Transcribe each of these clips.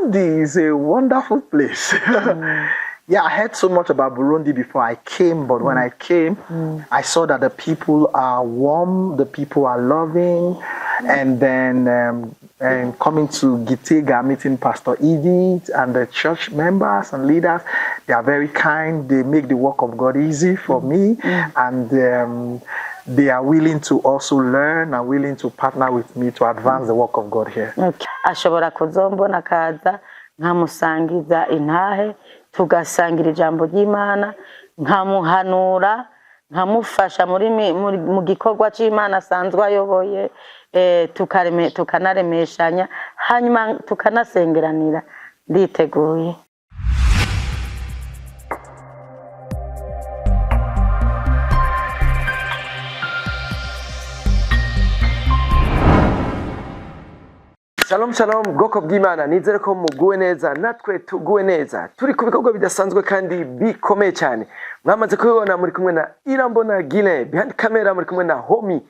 Burundi is a wonderful place. Yeah, I heard so much about Burundi before I came, but when I came, I saw that the people are warm, the people are loving, and then coming to GITEGA, meeting Pastor Edith and the church members and leaders, they are very kind. They make the work of God easy for me, and they are willing to also learn and willing to partner with me to advance the work of God here. Ashobora kuzombona kaza nkamusangiza intahe tugasangira ijambo ry'Imana nkamuhanura nkamufasha mu gikorwa cy'Imana asanzwe ayoboye tukanaremeshanya hanyuma tukanasengeranira nditeguye. Shalom shalom bwoko bw'Imana, nizere ko muguwe neza natwe tuguwe neza, turi ku bikorwa bidasanzwe kandi bikomeye cyane. Mwamaze kubibona muri kumwe na Irambona Guilain, behind camera muri kumwe na Homi.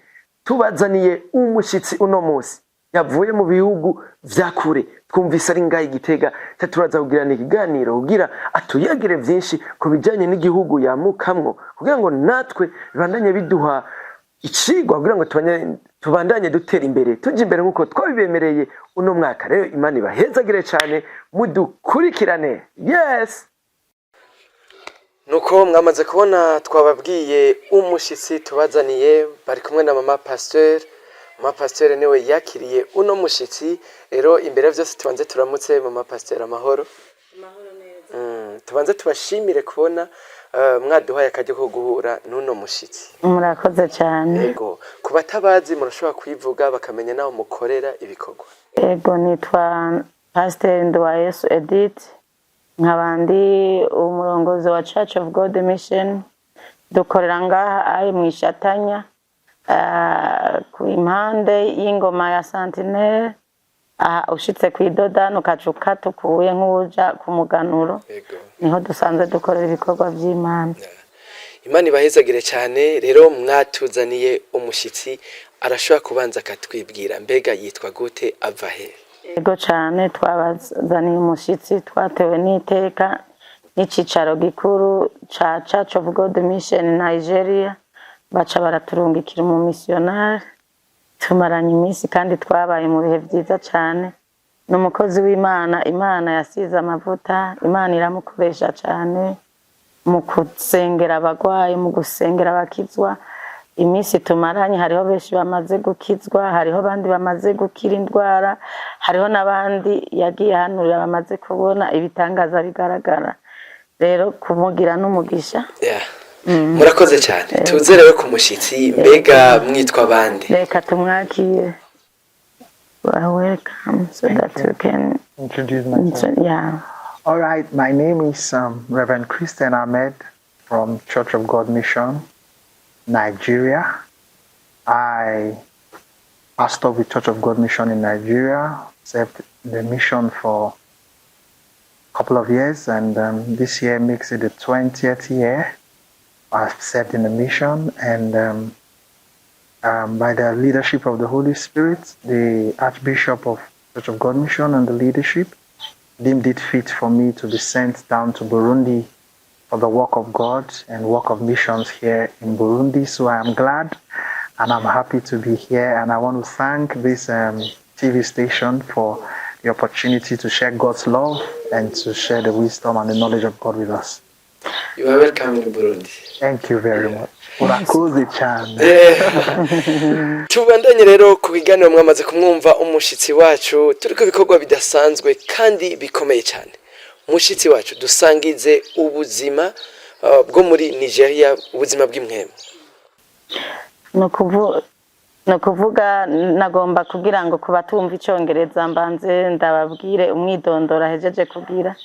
Tubazaniye umushitsi uno munsi yavuye mu bihugu vya kure, twumvise ari ngaho Gitega, turaza kugirana ikiganiro kugira atuyagire byinshi ku bijanye n'igihugu yamukamwo, kugira ngo natwe bibandanye biduha icigwa kugira ngo tubandanye dutera imbere tujye imbere nkuko twabibemereye uno mwaka. Rero Imana ibahezagire cyane mudukurikirane. Yes, nuko mwamaze kubona twababwiye umushitsi tubazaniye, bari kumwe na mama pasteur. Mama pasteur niwe yakiriye uno mushitsi. Rero imbere byose tubanze turamutse mama pasteur. Amahoro neza. Tubanze tubashimire kubona mwaduhaye akajya ko guhura n'uno mushitsi. Murakoze cyane. Yego, kubatabazi murashobora kwivuga bakamenya naho mukorera ibikorwa. Yego, nitwa Pastor Nduwayesu Edith, nkabandi umurongozi wa Church of God Mission. Dukorera ngaha ari mu Ishatanya ku impande y'ingoma ya Sentinelle, ushitse ku Idodani ukacuka tukuye nk'uja ku Muganuro. Yego, niho dusanzwe dukorera ibikorwa by'Imana. Imana ibahezagire cyane. Rero mwatuzaniye umushitsi, arashobora kubanza akatwibwira mbega yitwa gute, ava he? Yego cyane, twabazaniye umushitsi twatewe n'iteka n'icicaro gikuru ca Church of God Mission Nigeria, baca baraturungikira mu missionnaire. Tumaranye iminsi kandi twabaye mu bihe byiza cyane. N'umukozi w'Imana, Imana yasize amavuta, Imana iramukoresha cyane mu gusengera abagwayi, mu gusengera abakizwa. Iminsi tumaranye hariho benshi bamaze gukizwa, hariho abandi bamaze gukira indwara, hariho n'abandi yagiye hanurira bamaze kubona ibitangaza bigaragara. Rero kumugira n'umugisha. Murakoze cyane. Tuzerewe ku mushitsi, mbega mwitwa abandi? Reka tumwakire. Welcome so that you can introduce myself. Yeah. All right, my name is Reverend Christian Ahmed from Church of God Mission, Nigeria. I pastor with Church of God Mission in Nigeria, served the mission for a couple of years, and this year makes it the 20th year I've served in the mission. And by the leadership of the Holy Spirit, the Archbishop of Church of God Mission and the leadership deemed it fit for me to be sent down to Burundi for the work of God and work of missions here in Burundi. So I am glad and I'm happy to be here, and I want to thank this TV station for the opportunity to share God's love and to share the wisdom and the knowledge of God with us. You are welcome in Burundi. Thank you very much. Urakoze cyane. Tubandanye rero ku biganiro mwamaze kumwumva umushitsi wacu, turi ku bikorwa bidasanzwe kandi bikomeye cyane. Umushitsi wacu dusangize ubuzima bwo muri Nigeria, ubuzima bw'imwema. No kuvuga nagomba kugira ngo kubatumva icyongereza mbanze ndababwire umwidondoro ahejeje kugira.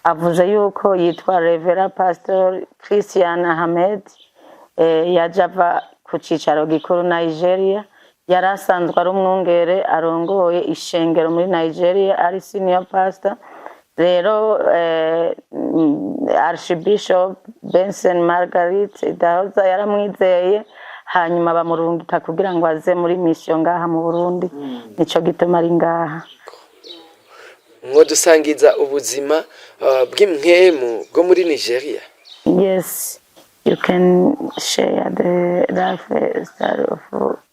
Avuze yuko yitwa Reverend Pastor Christian Ahmed, yajava ku cicaro gikuru Nigeria. Yari asanzwe ari umwungere arongoye ishengero muri Nigeria, ari senior pastor. Rero Archbishop Benson Margaret Dahoza yaramwizeye, hanyuma bamurungika kugira ngo aze muri mission ngaha mu Burundi. Nico gituma ari ngaha. mwodusangiza ubuzima bw'imwemu bwo muri Nigeria. Yes, you can share the lifestyle of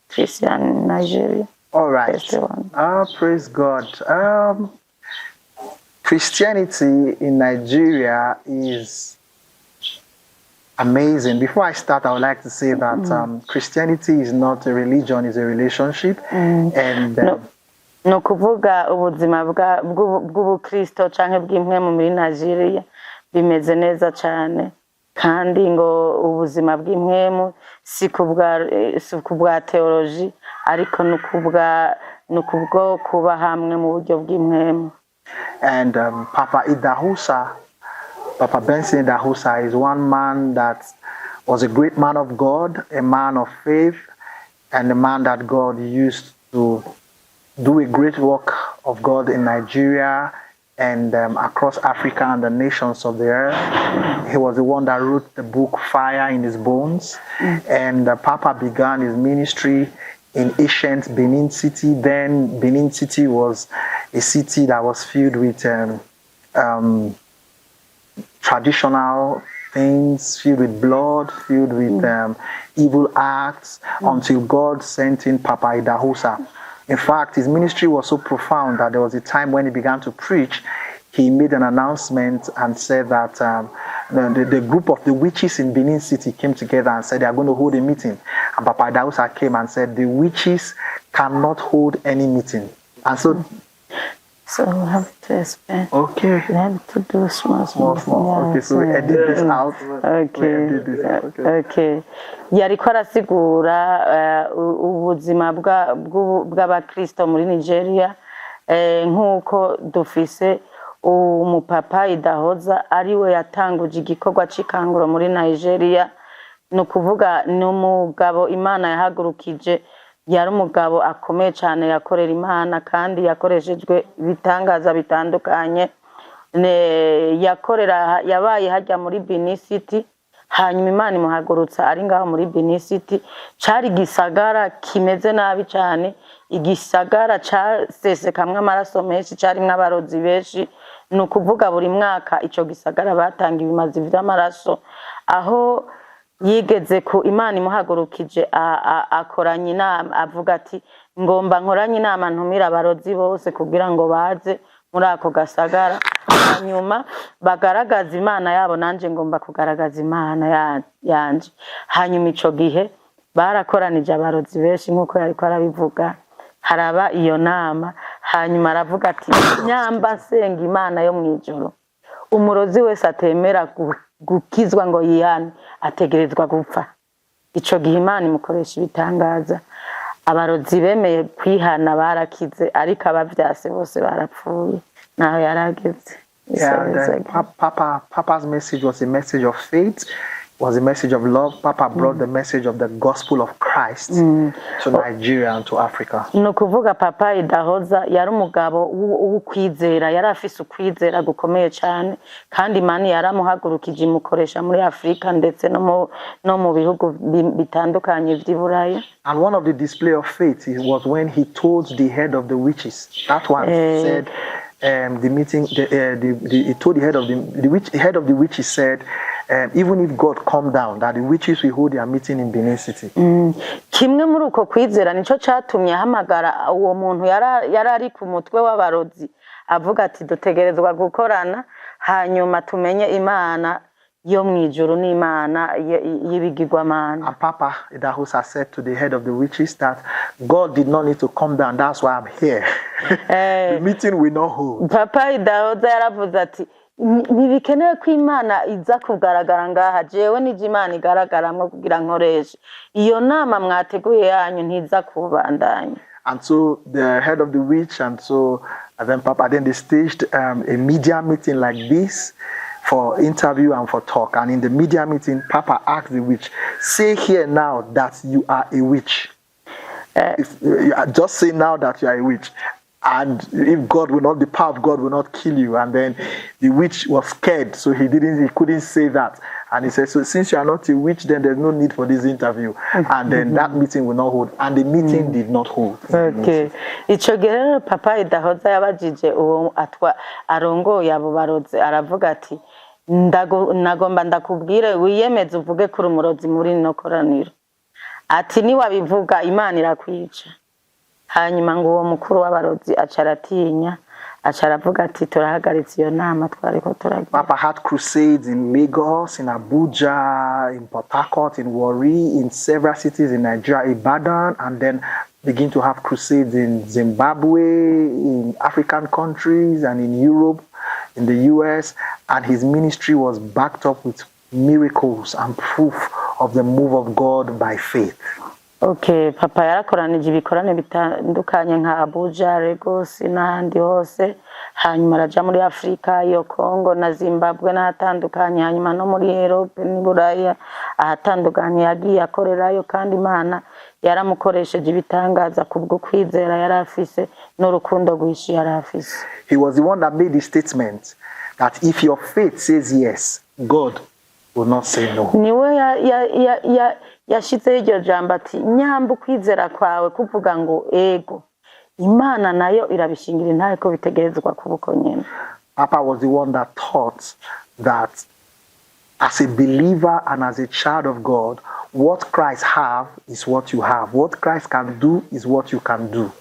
Christian in Nigeria. All right. That's the one. Praise God. Christianity in Nigeria is amazing. Before I start, I would like to say that Christianity is not a religion; it's a relationship. And no kuvuga ubuzima bw'ubukristo canke bw'impwemu muri Nigeria bimeze neza cyane, kandi ngo ubuzima bw'impwemu si kubwa theology ariko nukubwo kuba hamwe mu buryo bw'impwemu. And Papa Benson Idahusa is one man that was a great man of God, a man of faith, and a man that God used to do a great work of God in Nigeria and across Africa and the nations of the earth. He was the one that wrote the book Fire in His Bones. And Papa began his ministry in ancient Benin City. Then Benin City was a city that was filled with traditional things, filled with blood, filled with evil acts, until God sent in Papa Idahusa. In fact, his ministry was so profound that there was a time when he began to preach. He made an announcement and said that the group of the witches in Benin City came together and said they are going to hold a meeting. And Papa Idahusa came and said the witches cannot hold any meeting. And so we have to explain. Okay. We have to do small. Okay, so we edit this out. Okay. Yariko arasigura ubuzima bw'abakristo muri Nigeria, nk'uko dufise umupapa Idahoza ariwe yatanguje igikorwa c'ikanguro muri Nigeria. No kuvuga n'umugabo Imana yahagurukije, yari umugabo akomeye cyane yakorera Imana kandi yakoreshejwe bitangaza bitandukanye. Yabaye hajya muri Benin City, hanyuma Imana imuhagurutsa ari ngaho muri Benin City. Cari gisagara kimeze nabi cyane, igisagara casesekamwe amaraso menshi, carimwe abarozi benshi. No kuvuga buri mwaka ico gisagara batanga ibimazi vy'amaraso, aho yigeze ku Imana imuhagurukije akoranya inama avuga ati ngomba nkoranye inama ntumira abarozi bose kugira ngo baze muri ako gasagara, hanyuma bagaragaza Imana yabo, nanje ngomba kugaragaza Imana yanje. Hanyuma ico gihe barakoranije abarozi benshi nk'uko yariko arabivuga, haraba iyo nama. Hanyuma aravuga ati nyamba senga Imana yo mwijoro, umurozi wese atemera gukizwa ngo yihane ategerezwa gupfa. Ico gihe Imana imukoresha ibitangaza, abarozi bemeye kwihana barakize, ariko abavyase bose barapfuye naho yarageze. Papa's message was a message of faith, was a message of love. Papa brought the message of the gospel of Christ to Nigeria and to Africa. No kuvuga Papa Idahoza yari umugabo w'ukwizera, yari afise ukwizera gukomeye cyane, kandi Imana yaramuhagurukije imukoresha muri Afrika ndetse no mu bihugu bitandukanye vy'Iburaya. And one of the display of faith was when he told the head of the witches. That one said the meeting. He told the head of the witches said, even if God come down, that the witches will hold their meeting in Benin City. Kimwe muri uko kwizera nico catumye hamagara uwo muntu yarari ku mutwe w'abarozi avuga ati dutegerezwa gukorana, hanyuma tumenye Imana yo mwijuru n'Imana y'ibigirwamana. And Papa Idahusa said to the head of the witches that God did not need to come down, that's why I'm here. The meeting will not hold. Papa Idahoza yaravuze ati ntibikenewe ko Imana iza kugaragara ngaha, jewe nije Imana igaragaramwe kugira nkoreshe iyo nama mwateguye yanyu ntiza kubandanya. And so the head of the witch and then they staged a media meeting like this for interview and for talk. And in the media meeting, Papa asked the witch, say here now that you are a witch. Just say now that you are a witch. And if the power of God will not kill you. And then the witch was scared, so he couldn't say that. And he said, so since you are not a witch, then there's no need for this interview. And then that meeting will not hold. And the meeting did not hold. Okay. Ico gihe rero papa Idahoza yabajije uwo arongoye abo barozi aravuga ati nagomba ndakubwire wiyemeze uvuge kuri umurozi muri no koraniro. Ati ni wabivuga Imana irakwica. Hanyuma ngo uwo mukuru w'abarozi acaratinya acharavuga ati turahagaritse iyo nama twariko turagira. Papa had crusades in Lagos, in Abuja, in Port Harcourt, in Warri, in several cities in Nigeria, Ibadan, and then begin to have crusades in Zimbabwe, in African countries, and in Europe, in the US, and his ministry was backed up with miracles and proof of the move of God by faith. Okay, papa yarakoranije ibikorane bitandukanye nka Abuja, Lagos n'ahandi hose, hanyuma araja muri Afrika, iyo Congo na Zimbabwe n'ahatandukanye, hanyuma no muri Europe ni Buraya ahatandukanye yagiye akorerayo, kandi Imana yaramukoresheje ibitangaza kubwo kwizera yarafise n'urukundo rwishi yarafise. He was the one that made the statement that if your faith says yes, God will not say no. Niwe yashitse iryo jambo ati nyamba kwizera kwawe kuvuga ngo ego Imana nayo irabishingira intaye ko bitegerezwa kubuko nyene. Papa was the one that taught that as a believer and as a child of God, what Christ have is what you have. What Christ can do is what you can do.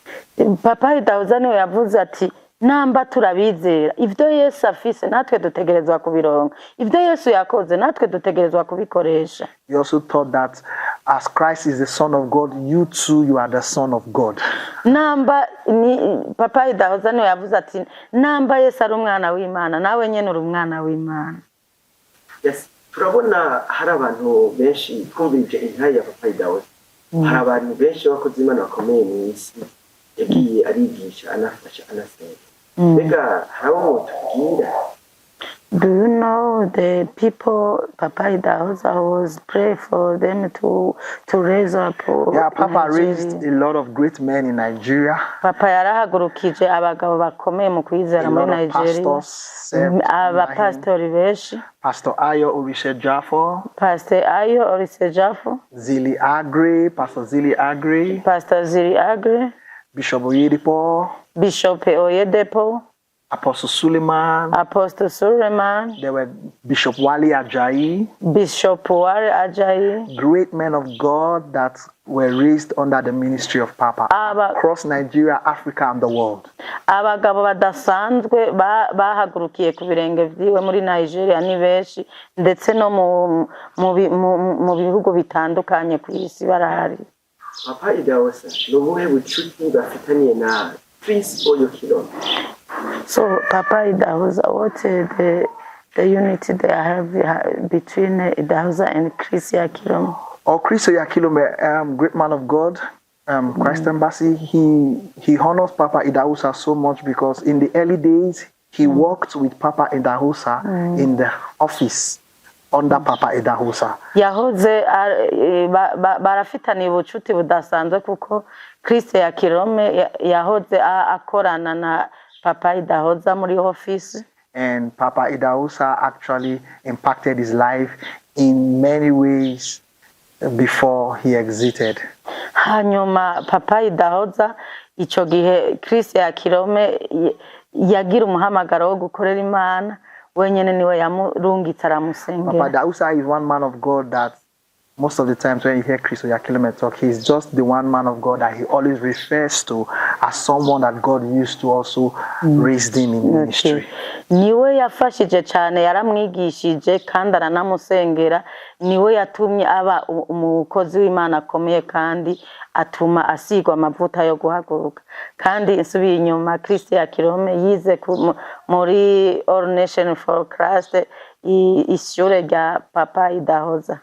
Papa Idahoza niwe yavuze ati namba turabizera ivyo Yesu afise natwe dutegerezwa kubironka, ivyo Yesu yakoze natwe dutegerezwa kubikoresha. He also taught that as Christ is the Son of God, you too, you are the Son of God. Namba ni Papa Idahoza niwe yavuze ati namba Yesu ari umwana w'Imana nawe nyene uri umwana w'Imana. Yes, turabona hari abantu benshi twumvije intaye ya Papa Idahoza. Hari abantu benshi bakoze Imana bakomeye mu isi yagiye arigisha anafasha anasenga. Bega how tubwira. Do you know the people Papa Idahoza was pray for them to raise up? Yeah, Papa raised a lot of great men in Nigeria. Papa yarahagurukije abagabo bakomeye mu kwizera muri Nigeria. Abapastori benshi. Pastor Ayo Orisejafo. Pastor Ayo Orisejafo. Zili Agri, Pastor Zili Agri. Pastor Zili Agri. Bishop Oyedepo. Bishop Oyedepo. Apostle Suleiman. Apostle Suleiman. There were Bishop Wali Ajayi. Bishop Wali Ajayi. Great men of God that were raised under the ministry of Papa across Nigeria, Africa, and the world. Abagabo badasanzwe bahagurukiye ku birenge vyiwe muri Nigeria ni benshi ndetse no mu bihugu bitandukanye ku isi barahari. Papa Idahoza nubuhe bucuti bafitaniye na Prince Oyokilo? So Papa Idahoza, what the unity they have between Idahoza and Chris Yakilome? Oh, Chris Yakilome, great man of God, Christ Embassy. He honors Papa Idahoza so much because in the early days he worked with Papa Idahoza in the office under Papa Idahoza. Yahoze barafitaniye ubucuti budasanzwe kuko Chris Yakilome yahoze akorana na Papa Idahoza muri office. And Papa Idahoza actually impacted his life in many ways before he exited. Hanyuma Papa Idahoza ico gihe Chris Yakilome yagira umuhamagaro wo gukorera Imana wenyene niwe yamurungitse aramusengera. Papa Idahoza is one man of God that most of the times when you hear Chris Yakilome talk, he's just the one man of God that he always refers to as someone that God used to also raise him in ministry. Niwe yafashije cyane yaramwigishije kandi aranamusengera, niwe yatumye aba umukozi w'Imana akomeye kandi atuma asigwa amavuta yo guhaguruka. Kandi insubiye inyuma Chris Yakilome yize muri All Nation for Christ ishure rya Papa Idahoza.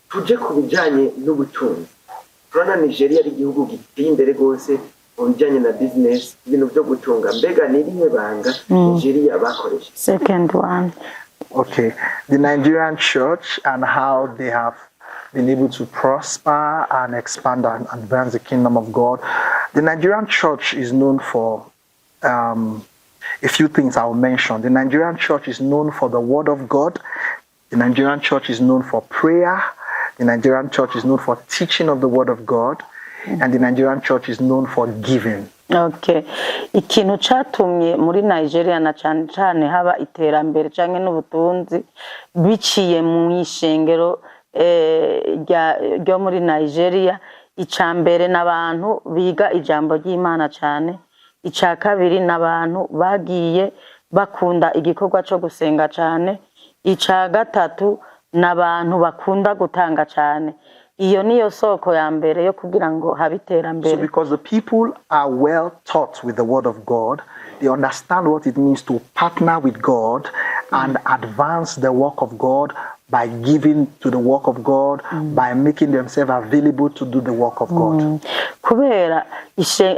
Tuje ku bijyanye n'ubutunzi. Turabona Nigeria ari igihugu giteye imbere rwose mu bijyanye na business, ibintu byo gutunga. Mbega ni irihe banga Nigeria bakoresheje? Second one. Okay, the Nigerian church and how they have been able to prosper and expand and advance the kingdom of God. The Nigerian church is known for a few things I will mention. The Nigerian church is known for the word of God. The Nigerian church is known for prayer. The Nigerian church is known for teaching of the word of God. And the Nigerian church is known for giving. Okay. Ikintu catumye muri Nigeria na cyane cyane haba iterambere canke n'ubutunzi biciye mu ishengero ryo muri Nigeria, icambere n'abantu biga ijambo ry'Imana cyane, ica kabiri n'abantu bagiye bakunda igikorwa cyo gusenga cyane, ica gatatu n'abantu bakunda gutanga cyane. Iyo niyo soko ya mbere yo kugira ngo habiterambere. So because the people are well taught with the word of God, they understand what it means to partner with God and advance the work of God by giving to the work of God, by making themselves available to do the work of God. Kubera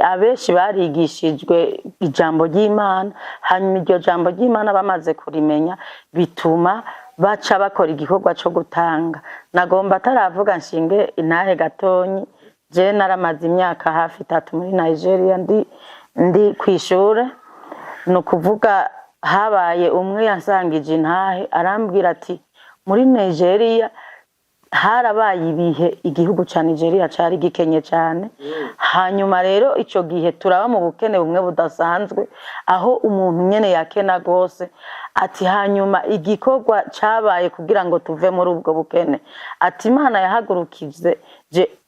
abeshi barigishijwe ijambo ry'Imana, hanyuma iryo jambo ry'Imana bamaze kurimenya bituma baca bakora igikorwa cyo gutanga. Nagomba taravuga nshinge intahe gatonyi, je naramaze imyaka hafi 3 muri Nigeria ndi kwishura, no kuvuga habaye umwe yansangije intahe arambwira ati muri Nigeria harabaye ibihe igihugu ca Nigeria cari gikenye cyane, hanyuma rero ico gihe turaba mu bukene bumwe budasanzwe aho umuntu nyene yakena gose. Ati hanyuma igikorwa cabaye kugira ngo tuve muri ubwo bukene, ati Imana yahagurukije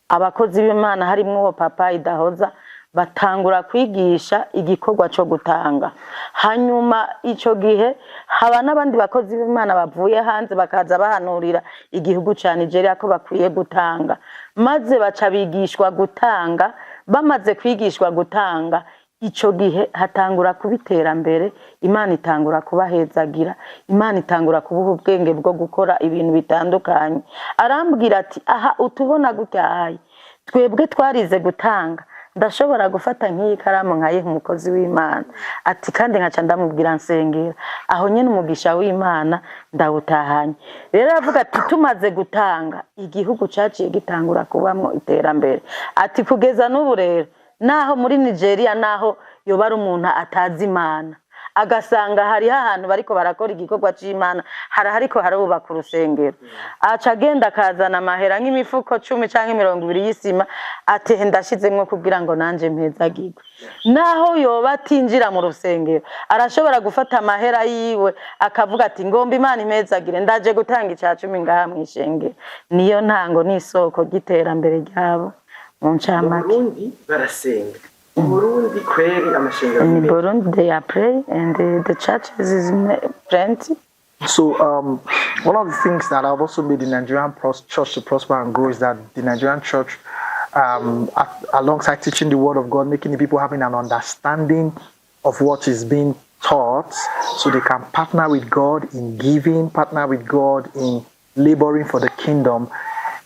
abakozi b'Imana harimwo uwo papa idahoza batangura kwigisha igikorwa cyo gutanga. Hanyuma ico gihe haba n'abandi bakozi b'Imana bavuye hanze bakaza bahanurira igihugu ca Nigeria ko bakwiye gutanga, maze baca bigishwa gutanga. Bamaze kwigishwa gutanga, ico gihe hatangura kubiterambere, Imana itangura kubahezagira, Imana itangura kubuha ubwenge bwo gukora ibintu bitandukanye. Arambwira ati aha utubona gutyaye twebwe twarize gutanga, ndashobora gufata nk'iyi karamu nkayiha umukozi w'Imana, ati kandi nkaca ndamubwira nsengera, aho nyene umugisha w'Imana ndawutahanye. Rero avuga ati tumaze gutanga igihugu caciye gitangura kubamwo iterambere. Ati kugeza n'ubu rero naho muri Nigeria naho yoba ari umuntu atazi Imana, agasanga hari ahantu bariko barakora igikorwa c'Imana, hariko harubaka urusengero, aca agenda akazana amahera nk'imifuko 10 canke 20 y'isima, ati ndashizemwo kugira ngo nanje mpezagirwe. Naho yoba atinjira mu rusengero arashobora gufata amahera yiwe akavuga ati ngomba Imana impezagire, ndaje gutanga ica 10 ngaha mw'ishengero. Niyo ntango n'isoko ry'iterambere ryabo. Burundi barasenga. Burundi kweri amashengero. In Burundi they are praying and the churches is plenty. So one of the things that I've also made the Nigerian church to prosper and grow is that the Nigerian church, alongside teaching the word of God, making the people having an understanding of what is being taught, so they can partner with God in giving, partner with God in laboring for the kingdom,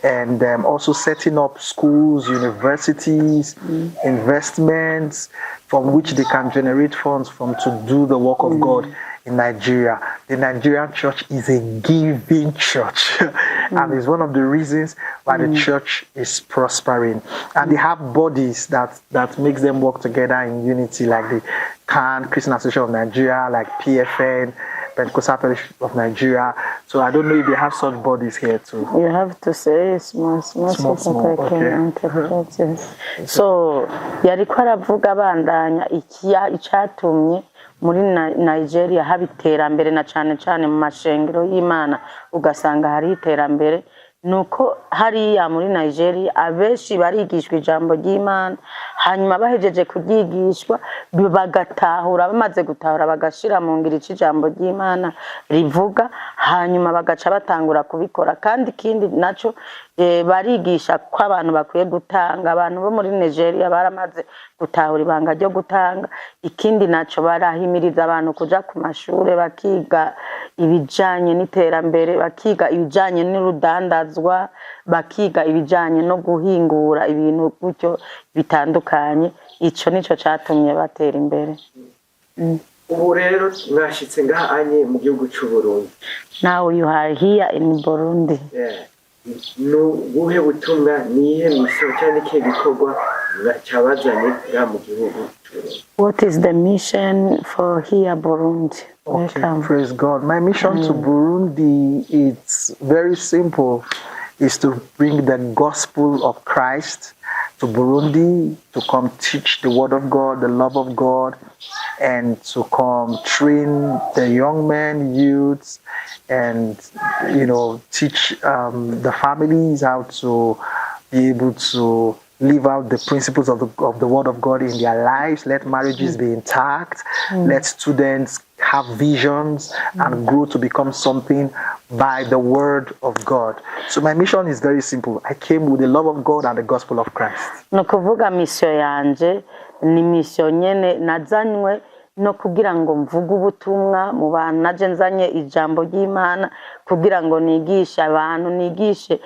and also setting up schools, universities, investments from which they can generate funds from to do the work of God in Nigeria. The Nigerian church is a giving church, and it's one of the reasons why the church is prospering. And they have bodies that makes them work together in unity, like the CAN, Christian Association of Nigeria, like PFN, Pentecostal Fellowship of Nigeria. So I don't know if they have such bodies here too. You have to say small. Okay. So yariko aravuga bandanya icatumye muri Nigeria habiterambere na cane mu mashengero y'Imana, ugasanga hari iterambere nuko hariya muri Nigeria abeshi barigishwa ijambo ry'Imana, hanyuma bahejeje kuryigishwa bagatahura, bamaze gutahura bagashira mu ngiro ijambo ry'Imana rivuga, hanyuma bagaca batangura kubikora. Kandi kindi naco barigisha ko abantu bakwiye gutanga. Abantu bo muri Nigeria baramaze gutahura ibanga ryo gutanga. Ikindi naco barahimiriza abantu kuja ku mashure bakiga ibijanye n'iterambere, bakiga ibijanye n'urudandazwa, bakiga ibijanye no guhingura ibintu gutyo bitandukanye. Ico nico catumye batera imbere. Ubu rero mwashitse ngaha anye mu gihugu cy'u Burundi. Now you are here in Burundi. No buhe butumwa nihe misoro cyane ke gikorwa cyabazanye bwa mu gihugu cy'Uburundi. What is the mission for here, Burundi? Okay, Welcome. praise God. My mission to Burundi, it's very simple, is to bring the gospel of Christ to Burundi, to come teach the word of God, the love of God, and to come train the young men, youths, and teach the families how to be able to live out the principles of the word of God in their lives. Let marriages be intact. Let students have visions and grow to become something by the word of God. So my mission is very simple. I came with the love of God and the gospel of Christ. No kuvuga mission yanje ni mission nyene nazanywe no kugira ngo mvuge ubutumwa mu bantu, naje nzanye ijambo ry'Imana kugira ngo nigishe abantu, nigishe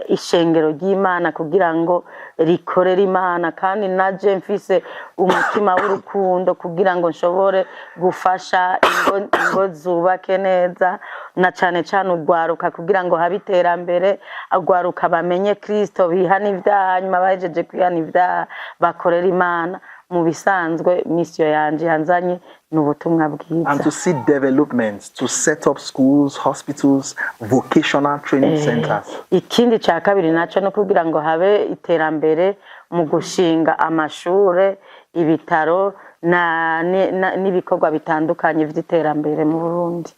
ishengero ry'Imana kugira ngo rikorere Imana, kandi naje mfise umutima w'urukundo kugira ngo nshobore gufasha ingo zubake neza, na cyane cyane urwaruka kugira ngo habe iterambere, urwaruka bamenye Kristo, bihana ibyaha, nyuma bahejeje kwihana ibyaha bakorera Imana. Mu bisanzwe mission yanje yanzanye n'ubutumwa bwiza. And to see development, to set up schools, hospitals, vocational training centers. Ikindi cya kabiri naco no kugira ngo habe iterambere mu gushinga amashure, ibitaro n'ibikorwa bitandukanye vy'iterambere mu Burundi.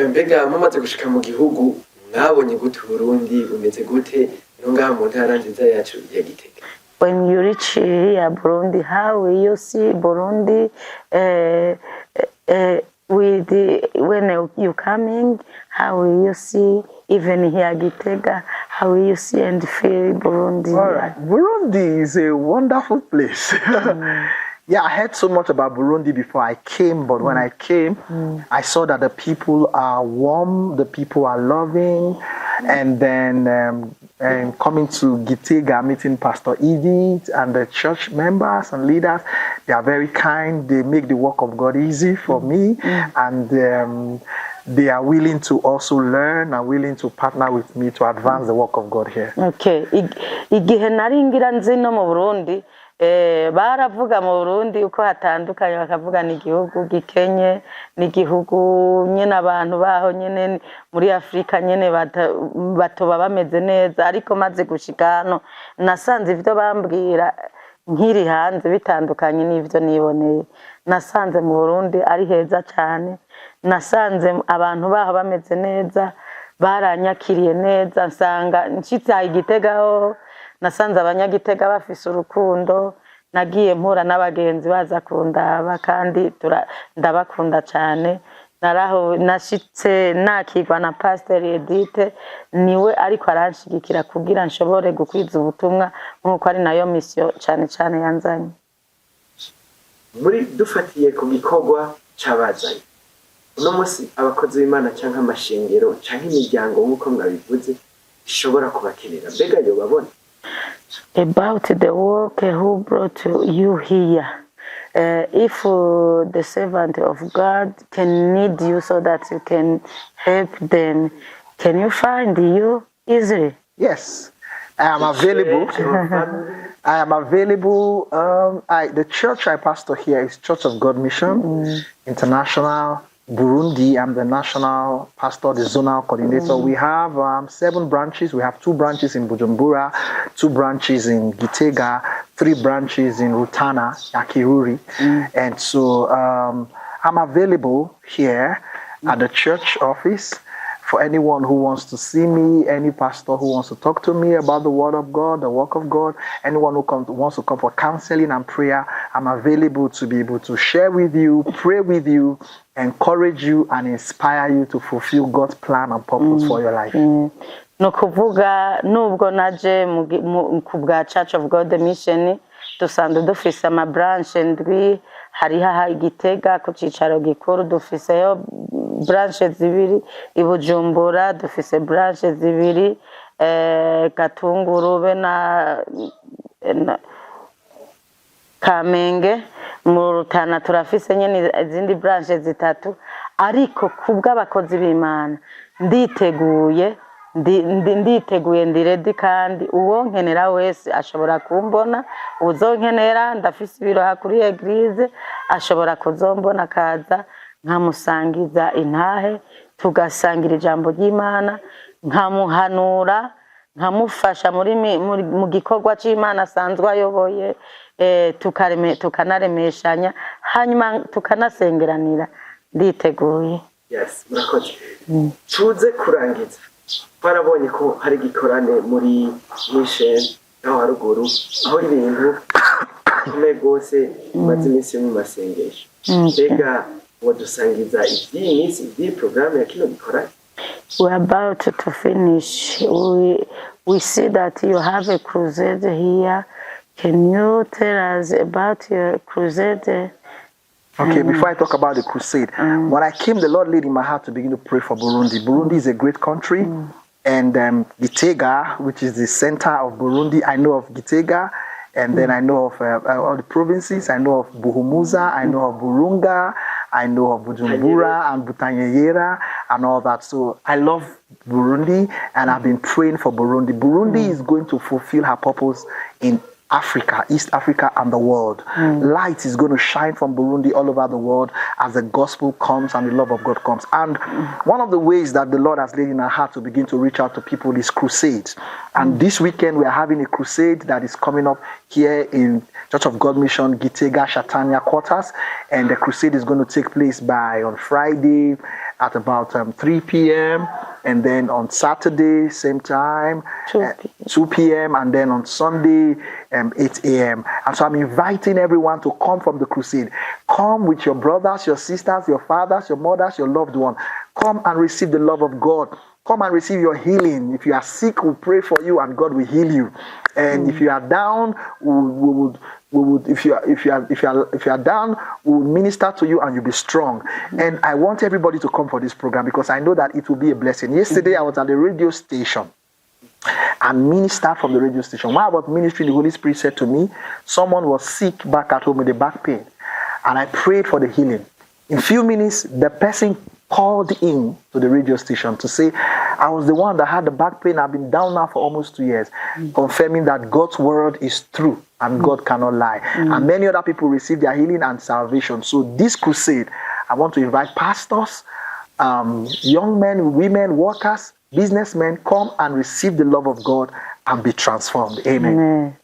Mbega mumaze gushika mu gihugu mwabonye gute Burundi bumeze gute no ngaha mu ntara nziza yacu ya Gitega? When you reach here, Burundi, how will you see Burundi when you coming? How will you see even here Gitega? How will you see and feel Burundi? All right. Burundi is a wonderful place. Yeah, I heard so much about Burundi before I came, but when I came, I saw that the people are warm, the people are loving, and then coming to Gitega, meeting Pastor Edith and the church members and leaders, they are very kind. They make the work of God easy for me, and they are willing to also learn and willing to partner with me to advance the work of God here. Okay. Igihe naringira nzino mu Burundi, baravuga mu Burundi uko hatandukanye, bakavuga ni igihugu gikenye, ni igihugu nyene abantu baho nyene muri Afrika nyene batoba bameze neza, ariko maze gushika hano nasanze ivyo bambwira nkiri hanze bitandukanye n'ivyo niboneye. Nasanze mu Burundi ari heza cyane, nasanze abantu baho bameze neza, baranyakiriye neza, nsanga nshitse Igitegaho nasanze abanyagitega bafise urukundo, nagiye mpura n'abagenzi baza kundaba kandi ndabakunda cyane. Naraho nashitse nakigwa na Pastor Edith, niwe ariko aranshigikira kugira nshobore gukwiza ubutumwa nkuko ari nayo mission cyane cyane yanzanye. Muri dufatiye ku gikorwa cyabazanye uno munsi abakozi b'Imana cyangwa amashengero cyangwa imiryango nk'uko mwabivuze ishobora kubakenera, mbega yo babona about the work who brought you here. If the servant of God can need you so that you can help them, can you find you easily? Yes, I am available. I am available. The church I pastor here is Church of God Mission International, Burundi. I'm the national pastor, the zonal coordinator. We have 7 branches. We have 2 branches in Bujumbura, 2 branches in Gitega, 3 branches in Rutana, Yakiruri. And so I'm available here at the church office for anyone who wants to see me, any pastor who wants to talk to me about the word of God, the work of God, anyone who wants to come for counseling and prayer. I'm available to be able to share with you, pray with you, encourage you, and inspire you to fulfill God's plan and purpose for your life. No kuvuga nubwo naje ku bwa Church of God Mission dusanzwe dufise ama branch ndwi, hari haha Igitega ku cicaro gikuru dufiseyo branches 2, i Bujumbura dufise branches 2, Gatungurube na Kamenge, mu Rutana turafise nyene izindi branches 3, ariko kubw'abakozi b'Imana nditeguye nditeguye ndi ready kandi uwo nkenera wese ashobora kumbona uzonkenera ndafise ibiro kuri eglise ashobora kuzombona kaza nkamusangiza intahe tugasangira ijambo ry'Imana nkamuhanura nkamufasha mu gikorwa cy'Imana asanzwe ayoboye tukanaremeshanya hanyuma tukanasengeranira nditeguye. Yes, murakoze. Tuze kurangiza. Barabonye ko hari gikorane muri mission aho haruguru aho ibintu kimwe gose maze iminsi mu masengesho. Mbega wadusangiza iyi program ya kino gikorane? We're about to finish. We see that you have a crusade here. Can you tell us about your crusade? Okay, before I talk about the crusade, when I came, the Lord laid in my heart to begin to pray for Burundi. Burundi is a great country, and Gitega, which is the center of Burundi, I know of Gitega, and then I know of all the provinces. I know of Buhumuza, I know of Burunga, I know of Bujumbura and Butanyerera and all that. So I love Burundi, and I've been praying for Burundi. Burundi is going to fulfill her purpose in Africa, East Africa, and the world. Light is going to shine from Burundi all over the world as the gospel comes and the love of God comes. And one of the ways that the Lord has laid in our heart to begin to reach out to people is crusades. And this weekend we are having a crusade that is coming up here in Church of God Mission, Gitega Shatanya quarters. And the crusade is going to take place on Friday at about 3 p.m. and then on Saturday, same time, 2 p.m. and then on Sunday, 8 a.m. And so I'm inviting everyone to come from the crusade. Come with your brothers, your sisters, your fathers, your mothers, your loved one. Come and receive the love of God. Come and receive your healing. If you are sick, we'll pray for you and God will heal you. And if you are down, if you are down, we'll minister to you and you'll be strong. And I want everybody to come for this program because I know that it will be a blessing. Yesterday I was at the radio station and ministered from the radio station. While I was ministering, the Holy Spirit said to me, someone was sick back at home with a back pain. And I prayed for the healing. In a few minutes, the person called in to the radio station to say, I was the one that had the back pain. I've been down now for almost 2 years, confirming that God's word is true and God cannot lie. And many other people receive their healing and salvation. So this crusade, I want to invite pastors, young men, women, workers, businessmen, come and receive the love of God and be transformed. Amen.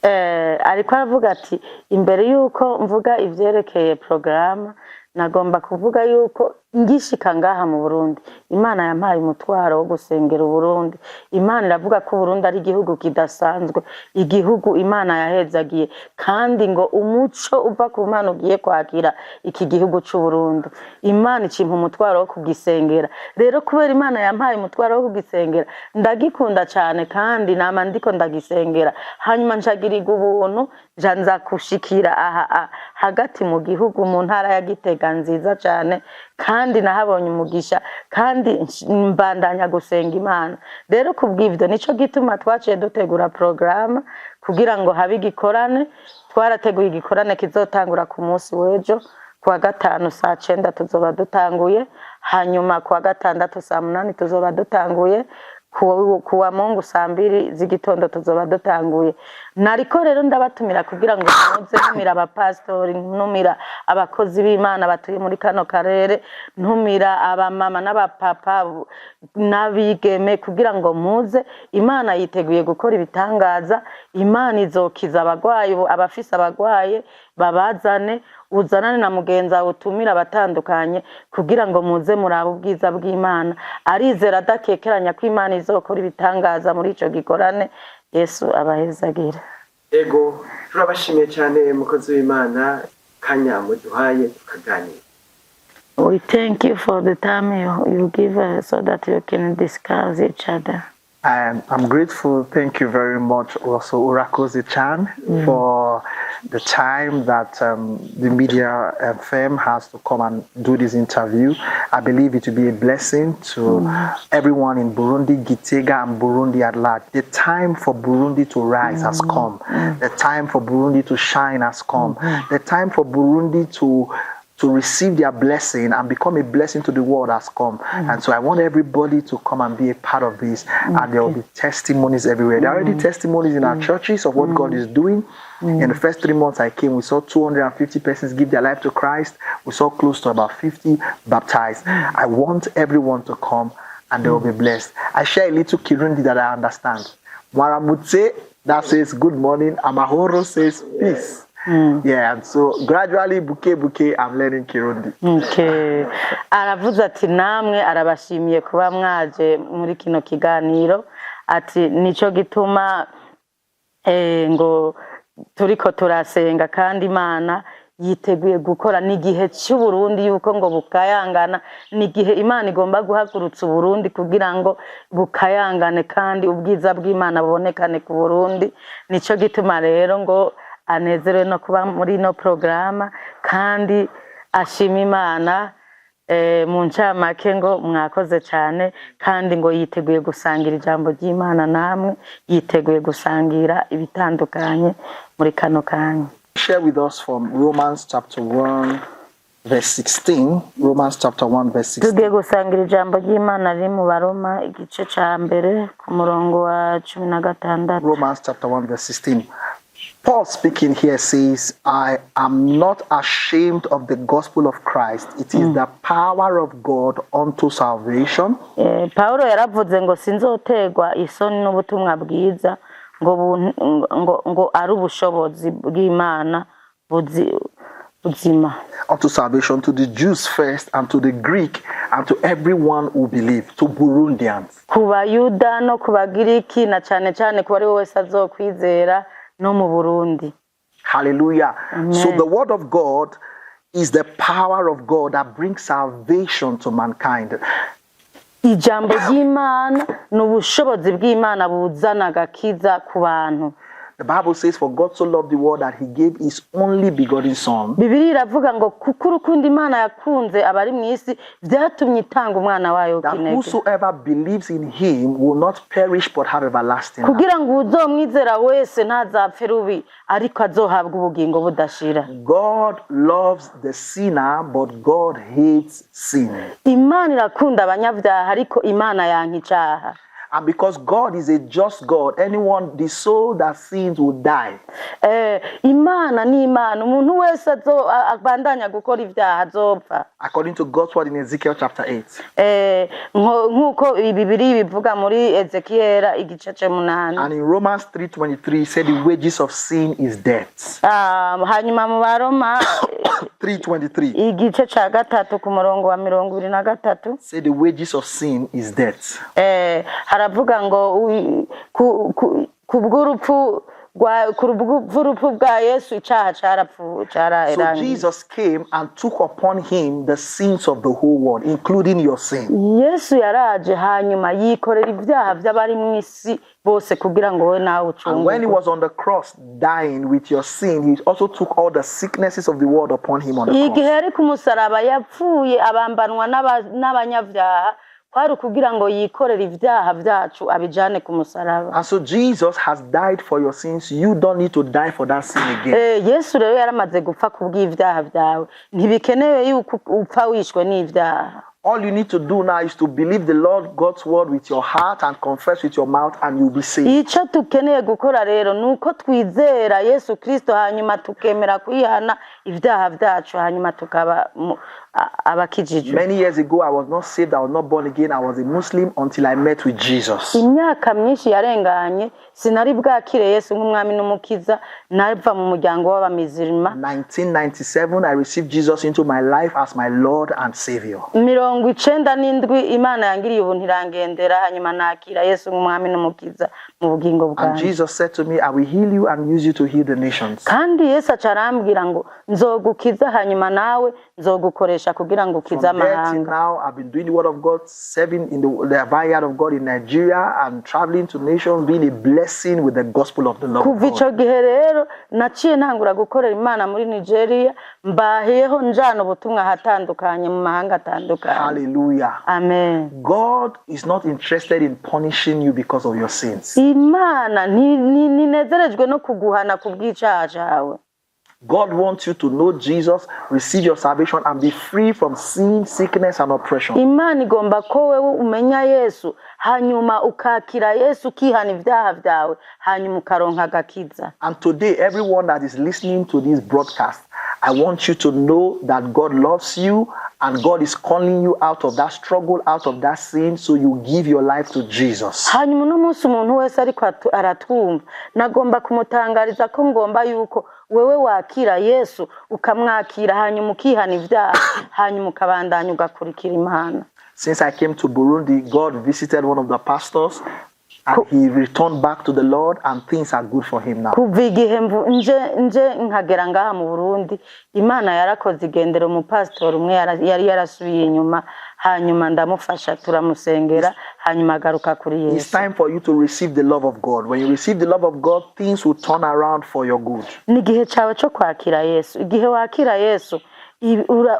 Ariko aravuga ati imbere yuko mvuga ivyerekeye program nagomba kuvuga yuko ngishika ngaha mu Burundi Imana yampaye umutwaro wo gusengera Burundi. Imana iravuga ko Burundi ari igihugu kidasanzwe, igihugu Imana yahezagiye, kandi ngo umuco uva ku Mana ugiye kwakira iki gihugu cy'u Burundi. Imana icimpa umutwaro wo kugisengera. Rero kubera Imana yampaye umutwaro wo kugisengera, ndagikunda cyane kandi nama ndiko ndagisengera. Hanyuma ncagirirwa ubuntu nza kushikira hagati mu gihugu mu ntara ya Gitega nziza cyane, kandi nahabonye umugisha kandi mbandanya gusenga Imana. Rero kubw'ivyo nico gituma twaciye dutegura program kugira ngo habe igikorane. Twarateguye igikorane kizotangura ku munsi w'ejo kuwa gatanu saa 9 tuzoba dutanguye, hanyuma kuwa gatandatu saa 8 tuzoba dutanguye, kuwa Mungu saa 2 z'igitondo tuzoba dutanguye. Nariko rero ndabatumira kugira ngo muze ntumira abapastori, ntumira abakozi b'Imana batuye muri kano karere, ntumira abamama n'abapapa n'abigeme kugira ngo muze. Imana yiteguye gukora ibitangaza. Imana izokiza abagwayi, abafise abagwaye babazane, uzanane na mugenza utumira abatandukanye kugira ngo muze muraba ubwiza bw'Imana. Arizera adakekeranya ko Imana izokora ibitangaza muri ico gikorane. Yesu abahezagira. Ego turabashimiye cyane mukozi w'Imana kanya muduhaye tukaganira. We thank you for the time you give us so that you can discuss each other. I'm grateful. Thank you very much also Urakoze Chan for the time that the media firm has to come and do this interview. I believe it will be a blessing to everyone in Burundi, Gitega and Burundi at large. The time for Burundi to rise has come. The time for Burundi to shine has come. The time for Burundi to to receive their blessing and become a blessing to the world has come. And so I want everybody to come and be a part of this. And there will be testimonies everywhere. There are already testimonies in our churches of what God is doing. In the first 3 months I came, we saw 250 persons give their life to Christ. We saw close to about 50 baptized. I want everyone to come and they will be blessed. I share a little Kirundi that I understand. Maramutse, that says good morning. Amahoro says peace. Yeah, and so gradually, buke, I'm learning Kirundi. Okay. Aravuze ati namwe arabashimiye kuba mwaje muri kino kiganiro. Ati nico gituma ngo turiko turasenga kandi Imana yiteguye gukora n'igihe cy'u Burundi yuko ngo bukayangana n'igihe Imana igomba guhagurutsa Burundi kugira ngo bukayangane kandi ubwiza bw'Imana bubonekane ku Burundi. Nico gituma rero ngo anezerewe no kuba muri no programa kandi ashima Imana mu ncamake ngo mwakoze cyane kandi ngo yiteguye gusangira ijambo ry'Imana namwe yiteguye gusangira ibitandukanye muri kano kanya. Share with us from Romans chapter 1 verse 16. Romans chapter 1 verse 16. Tugiye gusangira ijambo ry'Imana riri mu Baroma igice ca mbere ku murongo wa 16. Romans chapter 1 verse 16. Paul speaking here says, I am not ashamed of the gospel of Christ. It is the power of God unto salvation. Paulo yaravuze ngo sinzotegwa isoni n'ubutumwa bwiza ngo ari ubushobozi bw'Imana buzima. Unto salvation to the Jews first and to the Greek and to everyone who believes, to Burundians. Ku Bayuda no ku Bagiriki na cyane cyane ku bari wese azokwizera no mu Burundi. Hallelujah. Amen. So the word of God is the power of God that brings salvation to mankind. Ijambo ry'Imana n'ubushobozi bw'Imana buzana agakiza ku bantu. The Bible says, for God so loved the world that he gave his only begotten son. Bibiliya iravuga ngo kuko urukundo Imana yakunze abari mu isi byatumye itanga umwana wayo That kinege. whosoever believes in him will not perish but have everlasting life. Kugira ngo uzomwizera wese ntazapfe rubi ariko azohabwa ubugingo budashira. God loves the sinner but God hates sin. Imana irakunda abanyabyaha ariko Imana yanka icyaha. And because God is a just God, the soul that sins will die. Imana ni Imana, umuntu wese abandanya gukora ibyaha azopfa. According to God's word in Ezekiel chapter 8. Nkuko Bibiliya bivuga muri Ezekiel igice cya 8. And in Romans 3:23 said the wages of sin is death. Hanyuma mu Baroma 3:23 igice cya 3 ku murongo wa 23 say the wages of sin is death. Haravuga ngo kubw'urupfu bwa Yesu icyaha cyararangiye. So Jesus came and took upon him the sins of the whole world, including your sin. Yesu yaraje hanyuma yikorera ibyaha by'abari mu isi bose kugira ngo we nawe ucungurwe. And when he was on the cross dying with your sin, he also took all the sicknesses of the world upon him on the cross. Igihe ari ku musaraba yapfuye abambanwa n'abanyabyaha kwari kugira ngo yikorere ibyaha byacu abijane ku musaraba. And so Jesus has died for your sins. You don't need to die for that sin again. Yesu rero yaramaze gupfa kubw'ibyaha byawe. Ntibikenewe yuko upfa wishwe n'ibyaha. All you need to do now is to believe the Lord God's word with your heart and confess with your mouth and you'll be saved. Icyo tukeneye gukora rero nuko twizera Yesu Kristo hanyuma tukemera kwihana ibyaha byacu hanyuma tukaba abakijijwe. Many years ago I was not saved, I was not born again, I was a Muslim until I met with Jesus. Imyaka myinshi yarenganye sinari bwakire Yesu nk'umwami n'umukiza nava mu muryango w'abamizirima. 1997 I received Jesus into my life as my Lord and Savior. 97 Imana yangiriye ubuntu irangendera hanyuma nakira Yesu nk'umwami n'umukiza mu bugingo bwanjye. And Jesus said to me, I will heal you and use you to heal the nations. Kandi Yesu acarambwira ngo nzogukiza hanyuma nawe nzogukoresha kugira ngo ukize amahanga. Now I've been doing the word of God, serving in the vineyard of God in Nigeria and traveling to nations, being a blessing with the gospel of the Lord. Kuva ico gihe rero naciye ntangura gukorera Imana muri Nigeria mbaheho njana ubutumwa hatandukanye mu mahanga atandukanye. Hallelujah. Amen. God is not interested in punishing you because of your sins. Imana ninezerejwe no kuguhana kubw'icyaha cyawe. God wants you to know Jesus, receive your salvation, and be free from sin, sickness, and oppression. Imana igomba ko wewe umenya Yesu hanyuma ukakira Yesu ukihana ibyaha byawe hanyuma ukaronka agakiza. And today, everyone that is listening to this broadcast, I want you to know that God loves you and God is calling you out of that struggle, out of that sin, so you give your life to Jesus. Hanyuma no munsi umuntu wese ariko aratwumva nagomba kumutangariza ko ngomba yuko wewe wakira Yesu ukamwakira hanyuma ukihana ibyaha hanyuma ukabandanya ugakurikira Imana. Since I came to Burundi, God visited one of the pastors and he returned back to the Lord and things are good for him now. Kuva igihe nje nkagera ngaha mu Burundi Imana yarakoze igendero mu pastor umwe yari yarasubiye inyuma hanyuma ndamufasha turamusengera hanyuma agaruka kuri Yesu. It's time for you to receive the love of God. When you receive the love of God, things will turn around for your good. Ni igihe cyawe cyo kwakira Yesu. Igihe wakira Yesu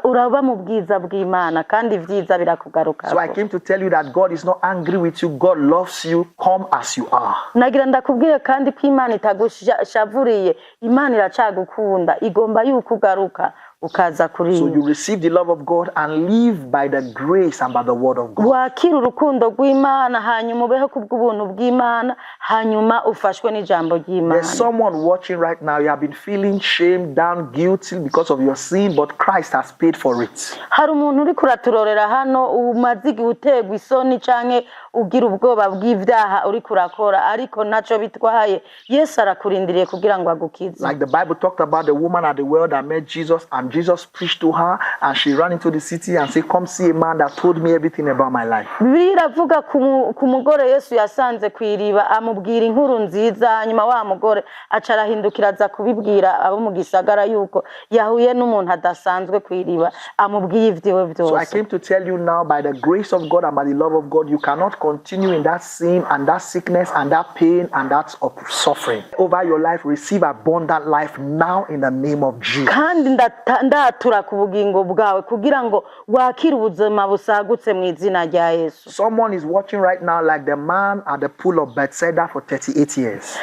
uraba mu bwiza bw'Imana kandi ibyiza birakugaruka. So I came to tell you that God is not angry with you. God loves you. Come as you are. Nagira ndakubwire kandi ko Imana itagushavuriye. Imana iracagukunda. Igomba yuko ugaruka ukaza kuri. So you receive the love of God and live by the grace and by the word of God. Wakira urukundo rw'Imana hanyuma ubeho kubw'ubuntu bw'Imana hanyuma ufashwe n'ijambo ry'Imana. There's someone watching right now. You have been feeling shame, down, guilty because of your sin, but Christ has paid for it. Hari umuntu uri kuraturorera hano umazigi utegwa isoni canke ugira ubwoba bw'ivyaha uri kurakora ariko naco bitwaye Yesu arakurindiriye kugira ngo agukize. Like the Bible talked about the woman at the well that met Jesus and Jesus preached to her and she ran into the city and said, come see a man that told me everything about my life. Biravuga ku mugore Yesu yasanze kwiriba amubwira inkuru nziza hanyuma wa mugore acarahindukira aza kubibwira abo mu gisagara yuko yahuye n'umuntu adasanzwe kwiriba amubwiye ivyiwe byose. So I came to tell you now, by the grace of God and by the love of God, you cannot continue in that sin and that sickness and that pain and that suffering. Over your life, receive abundant life now in the name of Jesus. Kandi ndatura ku bugingo bwawe kugira ngo wakire ubuzima busagutse mu izina rya Yesu. Someone is watching right now like the man at the pool of Bethesda for 38 years.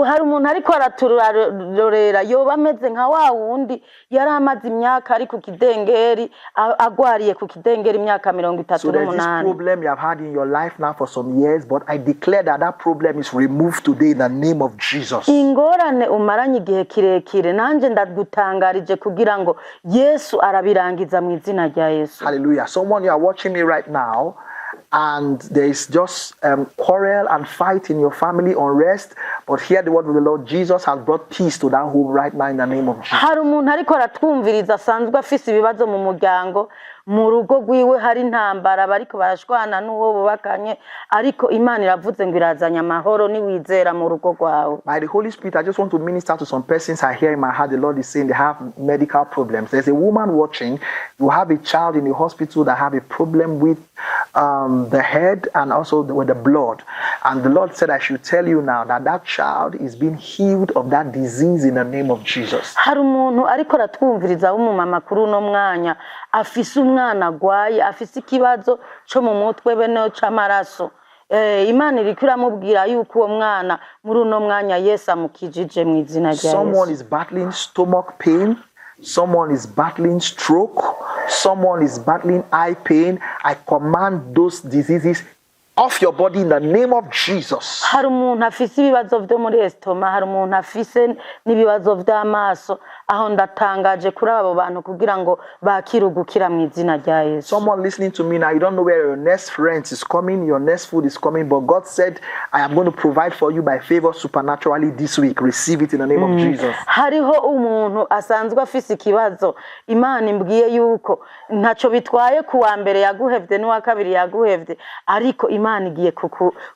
Hari umuntu ariko araturorera yoba ameze nka wa wundi yari amaze imyaka ari ku kidengeri agwariye ku kidengeri imyaka 38. So there's this problem you have had in your life now for some years, but I declare that that problem is removed today in the name of Jesus. Ingorane umaranye igihe kirekire nanje ndagutangarije kugira ngo Yesu arabirangiza mu izina rya Yesu. Hallelujah. Someone, you are watching me right now and there is just quarrel and fight in your family, unrest, but hear the word of the Lord. Jesus has brought peace to that home right now in the name of Jesus. Hari umuntu ariko aratwumviriza asanzwe afise ibibazo mu muryango mu rugo rwiwe hari intambara bariko barashwana n'uwo bubakanye ariko Imana iravuze ngo irazanya amahoro ni wizera mu rugo rwawe. By the Holy Spirit, I just want to minister to some persons. I hear in my heart the Lord is saying they have medical problems. There's a woman watching. You have a child in the hospital that have a problem with the head and also with the blood. And the Lord said I should tell you now that that child is being healed of that disease in the name of Jesus. Hari umuntu ariko aratwumviriza w'umumama kuri uno mwanya afise umwana agwaye afise ikibazo cyo mu mutwe bene c'amaraso. Imana iriko iramubwira yuko uwo mwana muri uno mwanya Yesu amukijije mu izina rya Yesu. Someone is battling stomach pain. Someone is battling stroke. Someone is battling eye pain. I command those diseases off your body in the name of Jesus. Hari umuntu afise ibibazo byo muri estoma, hari umuntu afise n'ibibazo by'amaso, aho ndatangaje kuri abo bantu kugira ngo bakire ugukira mu izina rya Yesu. Someone listening to me now, you don't know where your next rent is coming, your next food is coming, but God said, I am going to provide for you by favor supernaturally this week. Receive it in the name of Jesus. Hariho umuntu asanzwe afise ikibazo, Imana imbwiye yuko ntaco bitwaye kuwa mbere yaguhevde n'uwa kabiri yaguhevde, ariko Imana igiye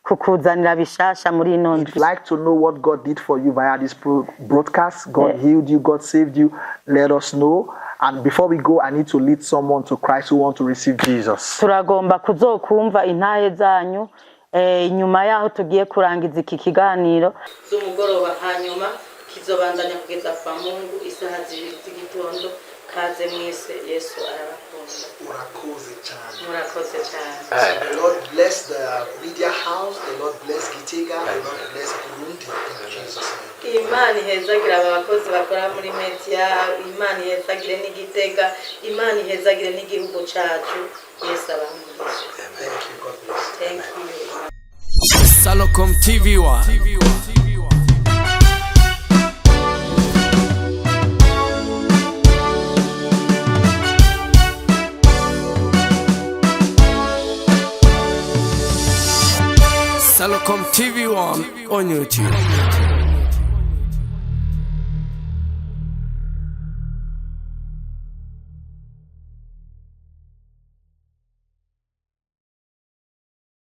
kukuzanira bishasha muri ino ndwi. If you'd like to know what God did for you via this broadcast, God healed you, God saved you, let us know. And before we go, I need to lead someone to Christ who wants to receive Jesus. Turagomba kuzokumva intahe zanyu nyuma yaho tugiye kurangiza iki kiganiro z'umugoroba hanyuma kizobandanya kugeza kwa Mungu isaha z'igitondo. Kaze mwese, Yesu arabakunda. murakoze cyane. murakoze cyane. The Lord bless the media house, the Lord bless Gitega, the Lord bless Burundi in Jesus' name. Imana ihezagire aba bakozi bakora muri media, Imana ihezagire n'Igitega, Imana ihezagire n'igihugu cyacu. Yesu abamugisha. Thank you, God bless. Thank you. Salocom TV1. Salocom TV1 on YouTube.